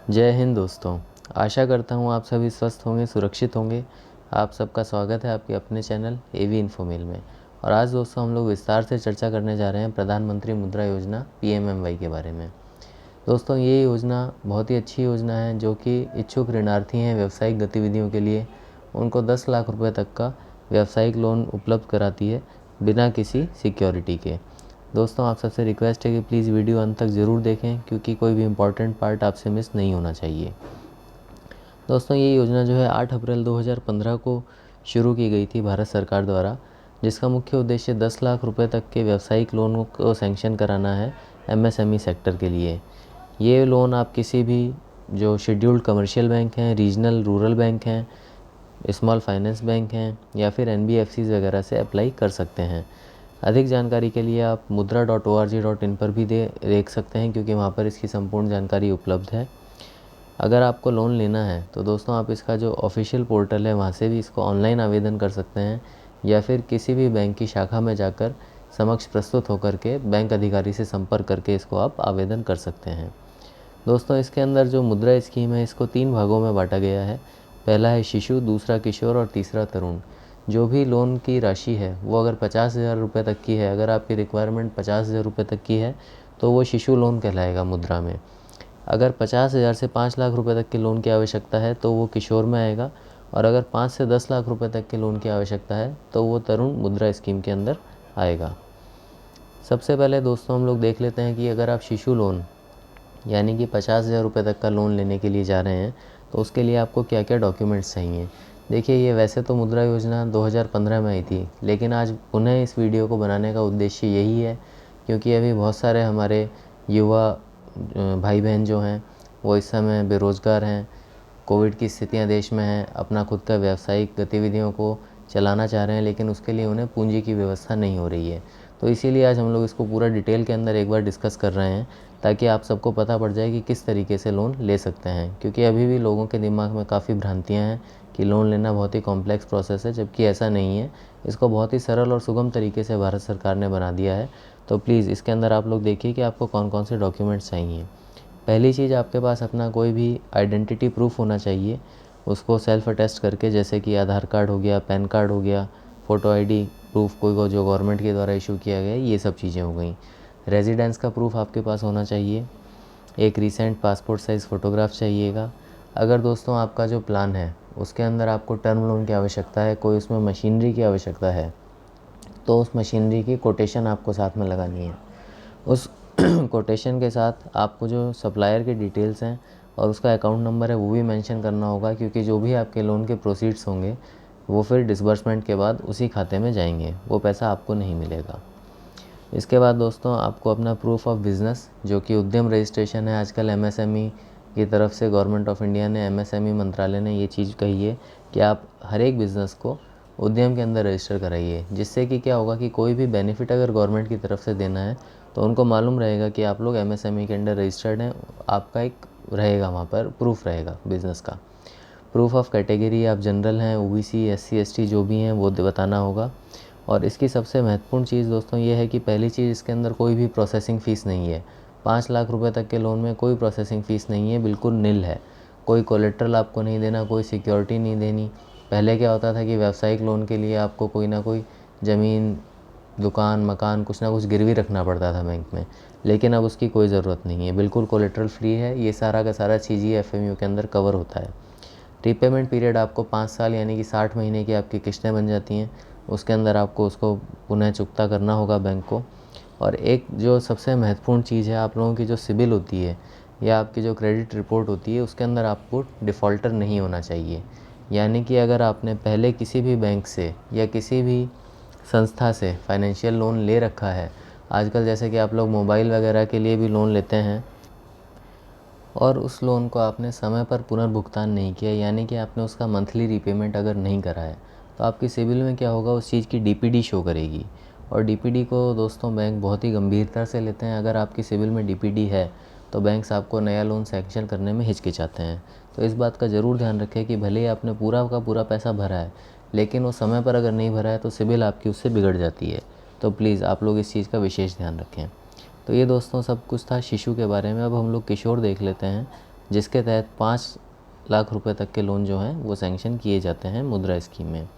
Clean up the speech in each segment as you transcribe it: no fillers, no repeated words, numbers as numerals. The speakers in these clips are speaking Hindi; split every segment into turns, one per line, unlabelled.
जय हिंद दोस्तों। आशा करता हूँ आप सभी स्वस्थ होंगे, सुरक्षित होंगे। आप सबका स्वागत है आपके अपने चैनल एवी इन्फोमेल में। और आज दोस्तों हम लोग विस्तार से चर्चा करने जा रहे हैं प्रधानमंत्री मुद्रा योजना PMMY के बारे में। दोस्तों ये योजना बहुत ही अच्छी योजना है जो कि इच्छुक ऋणार्थी हैं व्यावसायिक गतिविधियों के लिए, उनको 10 लाख रुपए तक का व्यावसायिक लोन उपलब्ध कराती है बिना किसी सिक्योरिटी के। दोस्तों आप सबसे रिक्वेस्ट है कि प्लीज़ वीडियो अंत तक ज़रूर देखें क्योंकि कोई भी इम्पॉर्टेंट पार्ट आपसे मिस नहीं होना चाहिए। दोस्तों ये योजना जो है 8 अप्रैल 2015 को शुरू की गई थी भारत सरकार द्वारा, जिसका मुख्य उद्देश्य 10 लाख रुपए तक के व्यावसायिक लोनों को सैंक्शन कराना है MSME सेक्टर के लिए। ये लोन आप किसी भी जो शेड्यूल्ड कमर्शियल बैंक हैं, रीजनल रूरल बैंक हैं, स्मॉल फाइनेंस बैंक हैं या फिर NBFCs वगैरह से अप्लाई कर सकते हैं। अधिक जानकारी के लिए आप mudra.org.in पर भी देख सकते हैं क्योंकि वहाँ पर इसकी संपूर्ण जानकारी उपलब्ध है। अगर आपको लोन लेना है तो दोस्तों आप इसका जो ऑफिशियल पोर्टल है वहाँ से भी इसको ऑनलाइन आवेदन कर सकते हैं या फिर किसी भी बैंक की शाखा में जाकर समक्ष प्रस्तुत होकर के बैंक अधिकारी से संपर्क करके इसको आप आवेदन कर सकते हैं। दोस्तों इसके अंदर जो मुद्रा स्कीम है इसको 3 भागों में बांटा गया है। पहला है शिशु, दूसरा किशोर और तीसरा तरुण। जो भी लोन की राशि है वो अगर 50,000 रुपये तक की है, अगर आपकी रिक्वायरमेंट 50,000 रुपये तक की है तो वो शिशु लोन कहलाएगा मुद्रा में। अगर 50,000 से 5 लाख रुपए तक के लोन की आवश्यकता है तो वो किशोर में आएगा, और अगर 5 से 10 लाख रुपए तक के लोन की आवश्यकता है तो वो तरुण मुद्रा स्कीम के अंदर आएगा। सबसे पहले दोस्तों हम लोग देख लेते हैं कि अगर आप शिशु लोन यानी कि 50,000 रुपये तक का लोन लेने के लिए जा रहे हैं तो उसके लिए आपको क्या क्या डॉक्यूमेंट्स चाहिए। देखिए ये वैसे तो मुद्रा योजना 2015 में आई थी, लेकिन आज पुनः इस वीडियो को बनाने का उद्देश्य यही है क्योंकि अभी बहुत सारे हमारे युवा भाई बहन जो हैं वो इस समय बेरोज़गार हैं, कोविड की स्थितियां देश में हैं, अपना खुद का व्यावसायिक गतिविधियों को चलाना चाह रहे हैं लेकिन उसके लिए उन्हें पूंजी की व्यवस्था नहीं हो रही है। तो इसीलिए आज हम लोग इसको पूरा डिटेल के अंदर एक बार डिस्कस कर रहे हैं ताकि आप सबको पता पड़ जाए कि किस तरीके से लोन ले सकते हैं, क्योंकि अभी भी लोगों के दिमाग में काफ़ी भ्रांतियाँ हैं कि लोन लेना बहुत ही कॉम्प्लेक्स प्रोसेस है, जबकि ऐसा नहीं है। इसको बहुत ही सरल और सुगम तरीके से भारत सरकार ने बना दिया है। तो प्लीज़ इसके अंदर आप लोग देखिए कि आपको कौन कौन से डॉक्यूमेंट्स चाहिए। पहली चीज़, आपके पास अपना कोई भी आइडेंटिटी प्रूफ होना चाहिए, उसको सेल्फ अटेस्ट करके, जैसे कि आधार कार्ड हो गया, पैन कार्ड हो गया, फ़ोटो ID प्रूफ कोई को जो गवर्नमेंट के द्वारा इशू किया गया है, ये सब चीज़ें हो गई। रेजिडेंस का प्रूफ आपके पास होना चाहिए। एक रीसेंट पासपोर्ट साइज़ फ़ोटोग्राफ चाहिएगा। अगर दोस्तों आपका जो प्लान है उसके अंदर आपको टर्म लोन की आवश्यकता है, कोई उसमें मशीनरी की आवश्यकता है, तो उस मशीनरी की कोटेशन आपको साथ में लगानी है। उस कोटेशन के साथ आपको जो सप्लायर के डिटेल्स हैं और उसका अकाउंट नंबर है वो भी मेंशन करना होगा, क्योंकि जो भी आपके लोन के प्रोसीड्स होंगे वो फिर डिसबर्समेंट के बाद उसी खाते में जाएंगे, वो पैसा आपको नहीं मिलेगा। इसके बाद दोस्तों आपको अपना प्रूफ ऑफ बिज़नेस, जो कि उद्यम रजिस्ट्रेशन है, आजकल MSME की तरफ से गवर्नमेंट ऑफ इंडिया ने, MSME मंत्रालय ने ये चीज़ कही है कि आप हर एक बिज़नेस को उद्यम के अंदर रजिस्टर कराइए, जिससे कि क्या होगा कि कोई भी बेनिफिट अगर गवर्नमेंट की तरफ से देना है तो उनको मालूम रहेगा कि आप लोग MSME के अंडर रजिस्टर्ड हैं। आपका एक रहेगा वहाँ पर प्रूफ रहेगा बिज़नेस का। प्रूफ ऑफ कैटेगरी, आप जनरल हैं, OBC, SC ST जो भी हैं वो बताना होगा। और इसकी सबसे महत्वपूर्ण चीज़ दोस्तों ये है कि पहली चीज़, इसके अंदर कोई भी प्रोसेसिंग फ़ीस नहीं है। 5 लाख रुपए तक के लोन में कोई प्रोसेसिंग फ़ीस नहीं है, बिल्कुल निल है। कोई कोलेट्रल आपको नहीं देना, कोई सिक्योरिटी नहीं देनी। पहले क्या होता था कि व्यावसायिक लोन के लिए आपको कोई ना कोई ज़मीन, दुकान, मकान, कुछ ना कुछ गिरवी रखना पड़ता था बैंक में, लेकिन अब उसकी कोई ज़रूरत नहीं है, बिल्कुल कोलेट्रल फ्री है। ये सारा का सारा चीज़ ही FMU के अंदर कवर होता है। रीपेमेंट पीरियड आपको 5 साल यानी कि 60 महीने की आपकी किस्तें बन जाती हैं, उसके अंदर आपको उसको पुनः चुकता करना होगा बैंक को। और एक जो सबसे महत्वपूर्ण चीज़ है, आप लोगों की जो सिबिल होती है या आपकी जो क्रेडिट रिपोर्ट होती है, उसके अंदर आपको डिफ़ॉल्टर नहीं होना चाहिए। यानी कि अगर आपने पहले किसी भी बैंक से या किसी भी संस्था से फाइनेंशियल लोन ले रखा है, आजकल जैसे कि आप लोग मोबाइल वगैरह के लिए भी लोन लेते हैं, और उस लोन को आपने समय पर पुनर्भुगतान नहीं किया, यानी कि आपने उसका मंथली रीपेमेंट अगर नहीं करा है, तो आपकी सिबिल में क्या होगा, उस चीज़ की DPD शो करेगी। और DPD को दोस्तों बैंक बहुत ही गंभीरता से लेते हैं। अगर आपकी सिबिल में DPD है तो बैंक्स आपको नया लोन सैंक्शन करने में हिचकिचाते हैं। तो इस बात का ज़रूर ध्यान रखें कि भले ही आपने पूरा का पूरा पैसा भरा है, लेकिन वो समय पर अगर नहीं भरा है तो सिबिल आपकी उससे बिगड़ जाती है। तो प्लीज़ आप लोग इस चीज़ का विशेष ध्यान रखें। तो ये दोस्तों सब कुछ था शिशु के बारे में। अब हम लोग किशोर देख लेते हैं, जिसके तहत 5 लाख रुपए तक के लोन जो हैं वो सैंक्शन किए जाते हैं मुद्रा स्कीम में।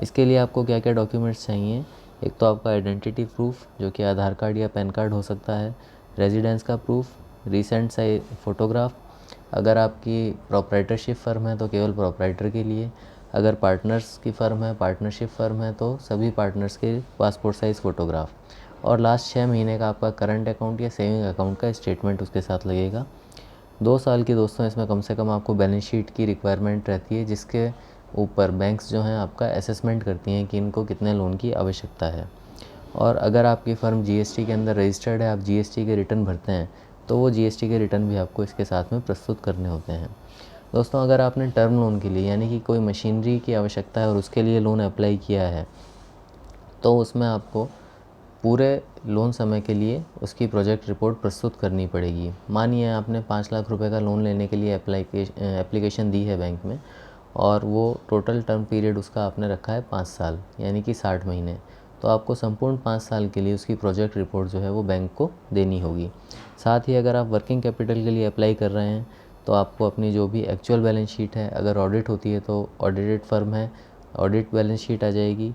इसके लिए आपको क्या क्या डॉक्यूमेंट्स चाहिए? एक तो आपका आइडेंटिटी प्रूफ, जो कि आधार कार्ड या पैन कार्ड हो सकता है, रेजिडेंस का प्रूफ, रिसेंट सा फ़ोटोग्राफ। अगर आपकी प्रोप्राइटरशिप फ़र्म है तो केवल प्रोप्राइटर के लिए, अगर पार्टनर्स की फ़र्म है, पार्टनरशिप फ़र्म है तो सभी पार्टनर्स के पासपोर्ट साइज़ फ़ोटोग्राफ, और लास्ट 6 महीने का आपका करंट अकाउंट या सेविंग अकाउंट का स्टेटमेंट उसके साथ लगेगा। 2 साल की दोस्तों इसमें कम से कम आपको बैलेंस शीट की रिक्वायरमेंट रहती है, जिसके ऊपर बैंक्स जो हैं आपका असेसमेंट करती हैं कि इनको कितने लोन की आवश्यकता है। और अगर आपकी फ़र्म जीएसटी के अंदर रजिस्टर्ड है, आप जीएसटी के रिटर्न भरते हैं, तो वो जीएसटी के रिटर्न भी आपको इसके साथ में प्रस्तुत करने होते हैं। दोस्तों, अगर आपने टर्म लोन के लिए यानी कि कोई मशीनरी की आवश्यकता है और उसके लिए लोन अप्लाई किया है, तो उसमें आपको पूरे लोन समय के लिए उसकी प्रोजेक्ट रिपोर्ट प्रस्तुत करनी पड़ेगी। मानिए आपने 5 लाख रुपए का लोन लेने के लिए एप्लीकेशन दी है बैंक में, और वो टोटल टर्म पीरियड उसका आपने रखा है 5 साल यानी कि 60 महीने, तो आपको संपूर्ण 5 साल के लिए उसकी प्रोजेक्ट रिपोर्ट जो है वो बैंक को देनी होगी। साथ ही अगर आप वर्किंग कैपिटल के लिए अप्लाई कर रहे हैं, तो आपको अपनी जो भी एक्चुअल बैलेंस शीट है, अगर ऑडिट होती है तो ऑडिटेड फर्म है, ऑडिट बैलेंस शीट आ जाएगी,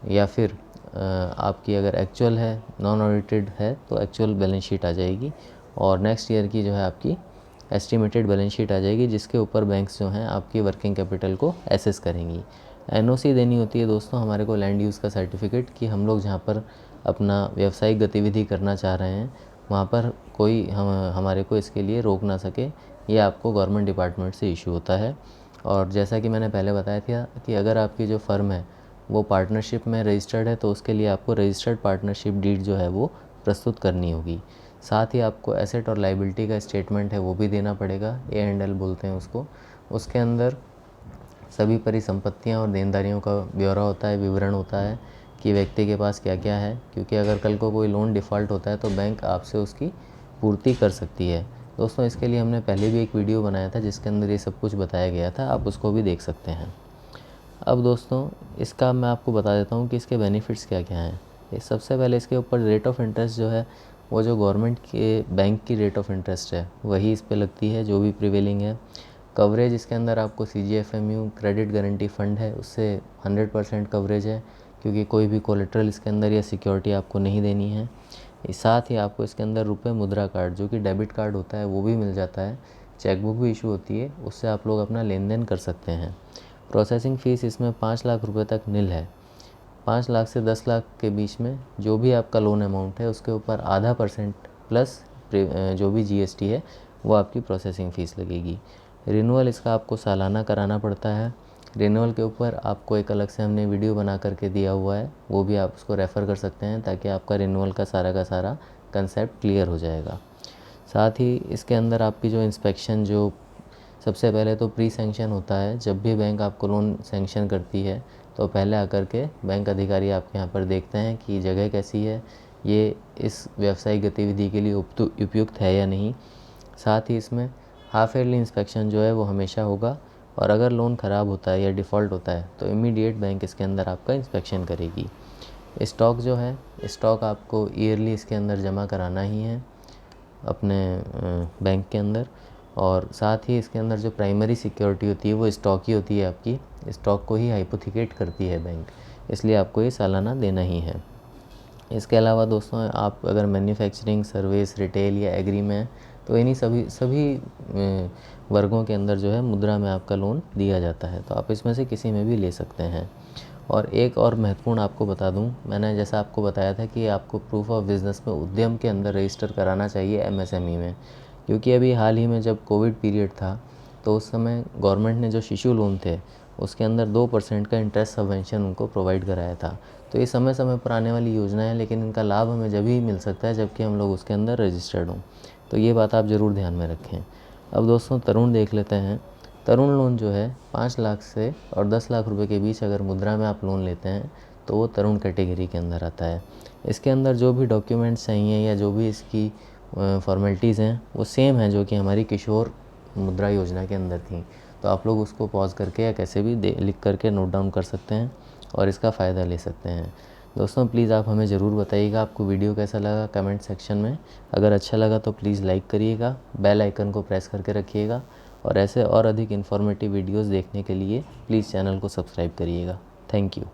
या फिर आपकी अगर एक्चुअल है, नॉन ऑडिटेड है, तो एक्चुअल बैलेंस शीट आ जाएगी, और नेक्स्ट ईयर की जो है आपकी एस्टिमेटेड बैलेंस शीट आ जाएगी, जिसके ऊपर बैंक्स जो हैं आपकी वर्किंग कैपिटल को एसेस करेंगी। एनओसी देनी होती है दोस्तों हमारे को, लैंड यूज़ का सर्टिफिकेट, कि हम लोग जहाँ पर अपना व्यावसायिक गतिविधि करना चाह रहे हैं वहाँ पर कोई हमारे को इसके लिए रोक ना सके। ये आपको गवर्नमेंट डिपार्टमेंट से इशू होता है। और जैसा कि मैंने पहले बताया था कि अगर आपकी जो फ़र्म है वो पार्टनरशिप में रजिस्टर्ड है, तो उसके लिए आपको रजिस्टर्ड पार्टनरशिप डीड जो है वो प्रस्तुत करनी होगी। साथ ही आपको एसेट और लायबिलिटी का स्टेटमेंट है वो भी देना पड़ेगा, A&L बोलते हैं उसको। उसके अंदर सभी परिसंपत्तियां और देनदारियों का ब्यौरा होता है, विवरण होता है कि व्यक्ति के पास क्या क्या है, क्योंकि अगर कल को कोई लोन डिफ़ॉल्ट होता है तो बैंक आपसे उसकी पूर्ति कर सकती है। दोस्तों, इसके लिए हमने पहले भी एक वीडियो बनाया था जिसके अंदर ये सब कुछ बताया गया था, आप उसको भी देख सकते हैं। अब दोस्तों, इसका मैं आपको बता देता हूँ कि इसके बेनिफिट्स क्या क्या हैं। ये सबसे पहले इसके ऊपर रेट ऑफ इंटरेस्ट जो है वो जो गवर्नमेंट के बैंक की रेट ऑफ इंटरेस्ट है वही इस पे लगती है, जो भी प्रिवेलिंग है। कवरेज इसके अंदर आपको CGFMU क्रेडिट गारंटी फ़ंड है उससे 100% कवरेज है, क्योंकि कोई भी कोलेट्रल इसके अंदर या सिक्योरिटी आपको नहीं देनी है। साथ ही आपको इसके अंदर रुपए मुद्रा कार्ड, जो कि डेबिट कार्ड होता है, वो भी मिल जाता है। चेकबुक भी इशू होती है, उससे आप लोग अपना लेन देन कर सकते हैं। प्रोसेसिंग फ़ीस इसमें 5 लाख रुपए तक नील है। 5 लाख से 10 लाख के बीच में जो भी आपका लोन अमाउंट है उसके ऊपर आधा % प्लस जो भी GST है वो आपकी प्रोसेसिंग फ़ीस लगेगी। रिन्यूअल इसका आपको सालाना कराना पड़ता है। रिन्यूअल के ऊपर आपको एक अलग से हमने वीडियो बना करके दिया हुआ है, वो भी आप उसको रेफ़र कर सकते हैं, ताकि आपका रिन्यूअल का सारा कंसेप्ट क्लियर हो जाएगा। साथ ही इसके अंदर आपकी जो इंस्पेक्शन, जो सबसे पहले तो प्री सैंक्शन होता है। जब भी बैंक आपको लोन सैंक्शन करती है तो पहले आकर के बैंक अधिकारी आपके यहाँ पर देखते हैं कि जगह कैसी है, ये इस व्यावसायिक गतिविधि के लिए उपयुक्त है या नहीं। साथ ही इसमें हाफ ईयरली इंस्पेक्शन जो है वो हमेशा होगा, और अगर लोन ख़राब होता है या डिफ़ॉल्ट होता है तो इमीडिएट बैंक इसके अंदर आपका इंस्पेक्शन करेगी। स्टॉक जो है, स्टॉक आपको ईयरली इसके अंदर जमा कराना ही है अपने बैंक के अंदर। और साथ ही इसके अंदर जो प्राइमरी सिक्योरिटी होती है वो स्टॉक ही होती है, आपकी स्टॉक को ही हाइपोथिकेट करती है बैंक, इसलिए आपको ये सालाना देना ही है। इसके अलावा दोस्तों, आप अगर मैन्युफैक्चरिंग, सर्विस, रिटेल या एग्री में हैं तो इन्हीं सभी वर्गों के अंदर जो है मुद्रा में आपका लोन दिया जाता है, तो आप इसमें से किसी में भी ले सकते हैं। और एक और महत्वपूर्ण आपको बता दूं, मैंने जैसा आपको बताया था कि आपको प्रूफ ऑफ बिज़नेस में उद्यम के अंदर रजिस्टर कराना चाहिए MSME में, क्योंकि अभी हाल ही में जब कोविड पीरियड था तो उस समय गवर्नमेंट ने जो शिशु लोन थे उसके अंदर 2% का इंटरेस्ट सबवेंशन उनको प्रोवाइड कराया था। तो ये समय समय पर आने वाली योजना है, लेकिन इनका लाभ हमें जब ही मिल सकता है जबकि हम लोग उसके अंदर रजिस्टर्ड हों, तो ये बात आप ज़रूर ध्यान में रखें। अब दोस्तों, तरुण देख लेते हैं। तरुण लोन जो है 5 लाख से और 10 लाख रुपए के बीच अगर मुद्रा में आप लोन लेते हैं तो वो तरुण कैटेगरी के अंदर आता है। इसके अंदर जो भी डॉक्यूमेंट्स चाहिए या जो भी इसकी फॉर्मेलिटीज़ हैं वो सेम हैं जो कि हमारी किशोर मुद्रा योजना के अंदर थी। तो आप लोग उसको पॉज करके या कैसे भी लिख करके नोट डाउन कर सकते हैं और इसका फ़ायदा ले सकते हैं। दोस्तों प्लीज़ आप हमें ज़रूर बताइएगा आपको वीडियो कैसा लगा कमेंट सेक्शन में। अगर अच्छा लगा तो प्लीज़ लाइक करिएगा, बेल आइकन को प्रेस करके रखिएगा और ऐसे और अधिक इन्फॉर्मेटिव वीडियोज़ देखने के लिए प्लीज़ चैनल को सब्सक्राइब करिएगा। Thank you.